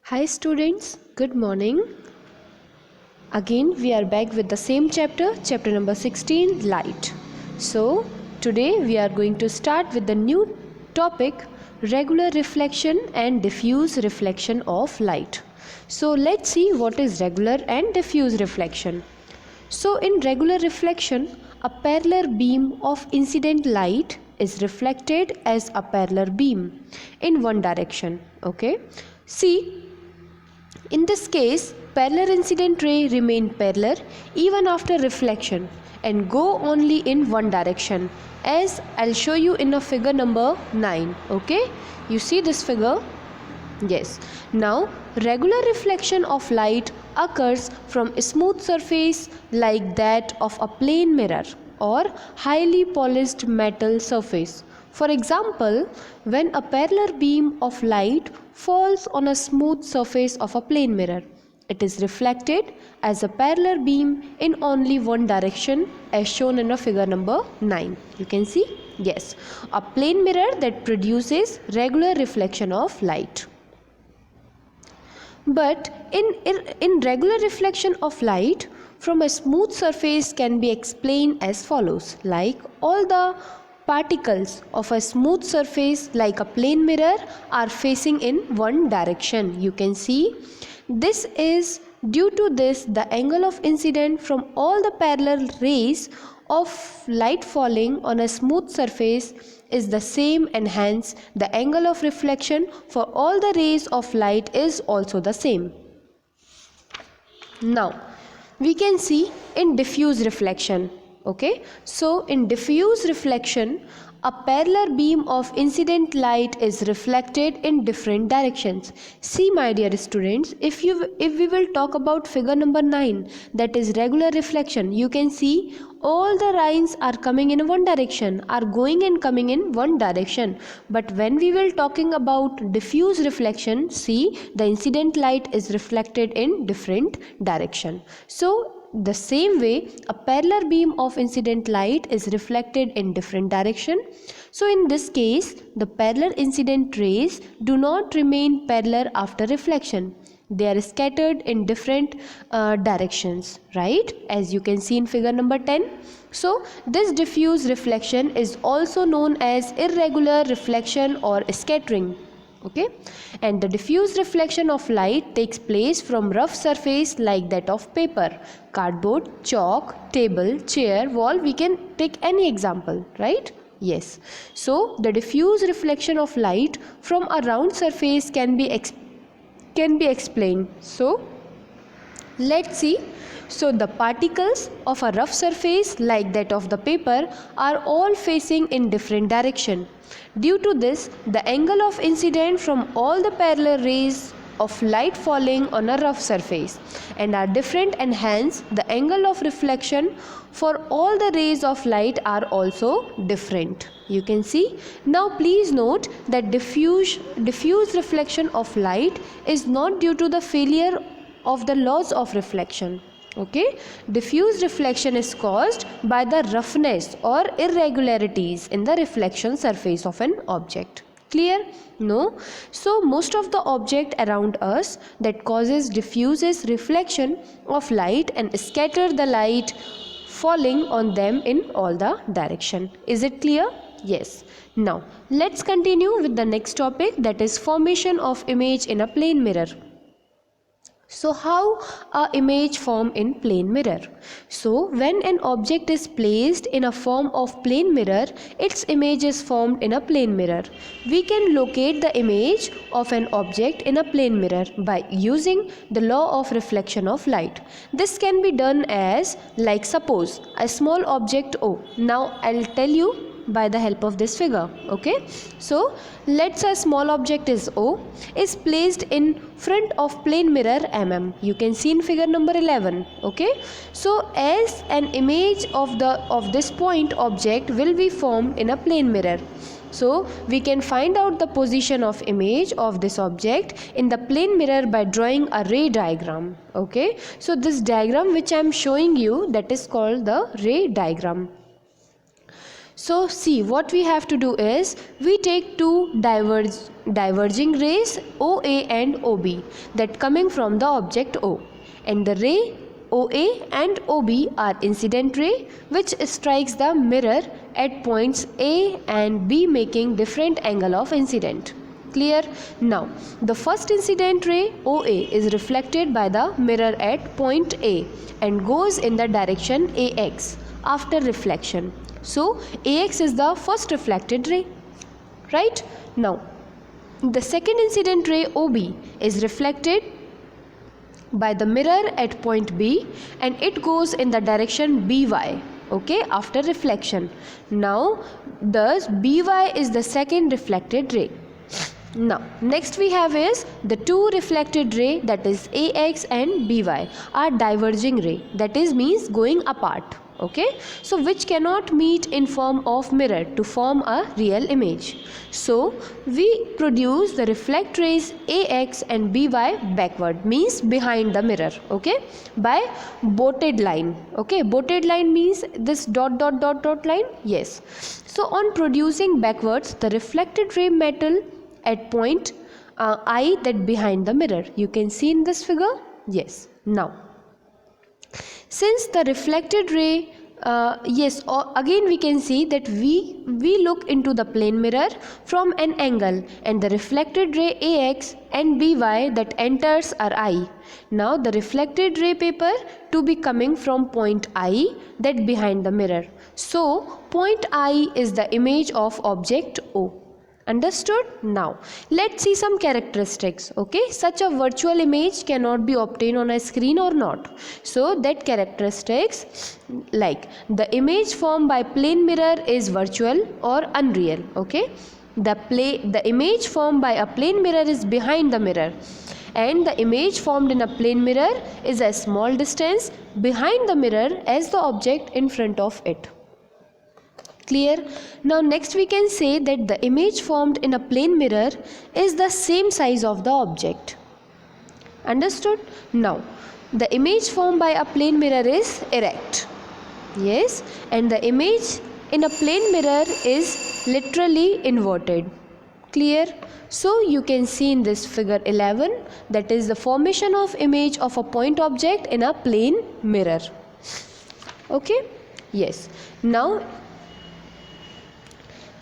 Hi students, good morning. Again we are back with the same chapter number 16, light. So today we are going to start with the new topic, regular reflection and diffuse reflection of light. So let's see what is regular and diffuse reflection. So in regular reflection, a parallel beam of incident light is reflected as a parallel beam in one direction. Okay. See, in this case, parallel incident ray remain parallel even after reflection and go only in one direction, as I'll show you in a figure number 9. Okay, you see this figure? Yes. Now, regular reflection of light occurs from a smooth surface like that of a plane mirror or highly polished metal surface. For example, when a parallel beam of light falls on a smooth surface of a plane mirror, it is reflected as a parallel beam in only one direction, as shown in a figure number 9. You can see? Yes, a plane mirror that produces regular reflection of light. But in regular reflection of light from a smooth surface can be explained as follows. Like, all the particles of a smooth surface like a plane mirror are facing in one direction. You can see this is due to this the angle of incidence from all the parallel rays of light falling on a smooth surface is the same, and hence the angle of reflection for all the rays of light is also the same. Now we can see in diffuse reflection. Okay, so in diffuse reflection, a parallel beam of incident light is reflected in different directions. See, my dear students, if we will talk about figure number 9, that is regular reflection, you can see all the lines are coming in one direction, are going and coming in one direction. But when we will talking about diffuse reflection, see, the incident light is reflected in different direction. So the same way, a parallel beam of incident light is reflected in different direction. So in this case, the parallel incident rays do not remain parallel after reflection. They are scattered in different directions, right? As you can see in figure number 10. So this diffuse reflection is also known as irregular reflection or scattering. Okay, and the diffuse reflection of light takes place from rough surface like that of paper, cardboard, chalk, table, chair, wall. We can take any example, right? Yes. So the diffuse reflection of light from a round surface can be explained. So let's see. So the particles of a rough surface like that of the paper are all facing in different direction. Due to this, the angle of incidence from all the parallel rays of light falling on a rough surface and are different, and hence the angle of reflection for all the rays of light are also different. You can see. Now please note that diffuse reflection of light is not due to the failure of the laws of reflection. Okay, diffuse reflection is caused by the roughness or irregularities in the reflection surface of an object. Clear? No. So most of the object around us that causes diffuses reflection of light and scatter the light falling on them in all the direction. Is it clear? Yes. Now let's continue with the next topic, that is formation of image in a plane mirror. So how a image form in plane mirror? So when an object is placed in a form of plane mirror, its image is formed in a plane mirror. We can locate the image of an object in a plane mirror by using the law of reflection of light. This can be done as, like, suppose a small object O. Now I'll tell you by the help of this figure. Okay, so let's say a small object is O is placed in front of plane mirror mm. You can see in figure number 11. Okay, so as an image of this point object will be formed in a plane mirror. So we can find out the position of image of this object in the plane mirror by drawing a ray diagram. Okay, so this diagram which I am showing you, that is called the ray diagram. So see, what we have to do is we take two diverging rays OA and OB that coming from the object O, and the ray OA and OB are incident ray which strikes the mirror at points A and B, making different angle of incident. Clear? Now the first incident ray OA is reflected by the mirror at point A and goes in the direction AX after reflection. So AX is the first reflected ray, right? Now the second incident ray OB is reflected by the mirror at point B and it goes in the direction BY, okay, after reflection. Now thus BY is the second reflected ray. Now next we have is the two reflected ray, that is AX and BY are diverging ray, that is means going apart, okay, so which cannot meet in form of mirror to form a real image. So we produce the reflect rays AX and BY backward, means behind the mirror, okay, by boated line. Okay, boated line means this dot dot dot dot line. Yes, so on producing backwards the reflected ray metal at point I, that behind the mirror, you can see in this figure. Yes, now since the reflected ray again we can see that we look into the plane mirror from an angle, and the reflected ray AX and BY that enters our eye. Now the reflected ray paper to be coming from point I, that behind the mirror. So point I is the image of object O. Understood? Now let's see some characteristics. Okay, such a virtual image cannot be obtained on a screen or not. So that characteristics, like the image formed by plane mirror is virtual or unreal. Okay, the image formed by a plane mirror is behind the mirror, and the image formed in a plane mirror is a small distance behind the mirror as the object in front of it. Clear? Now next we can say that the image formed in a plane mirror is the same size of the object. Understood? Now the image formed by a plane mirror is erect. Yes, and the image in a plane mirror is literally inverted. Clear? So you can see in this figure 11, that is the formation of image of a point object in a plane mirror. Okay? Yes. Now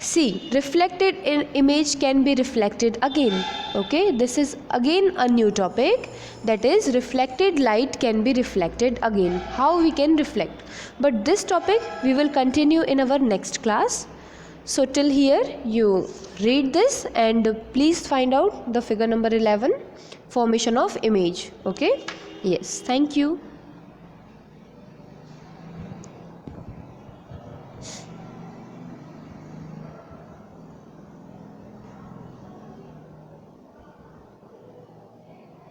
see, reflected image can be reflected again. Okay, this is again a new topic, that is reflected light can be reflected again. How we can reflect? But this topic we will continue in our next class. So till here you read this and please find out the figure number 11, formation of image. Okay, yes, thank you.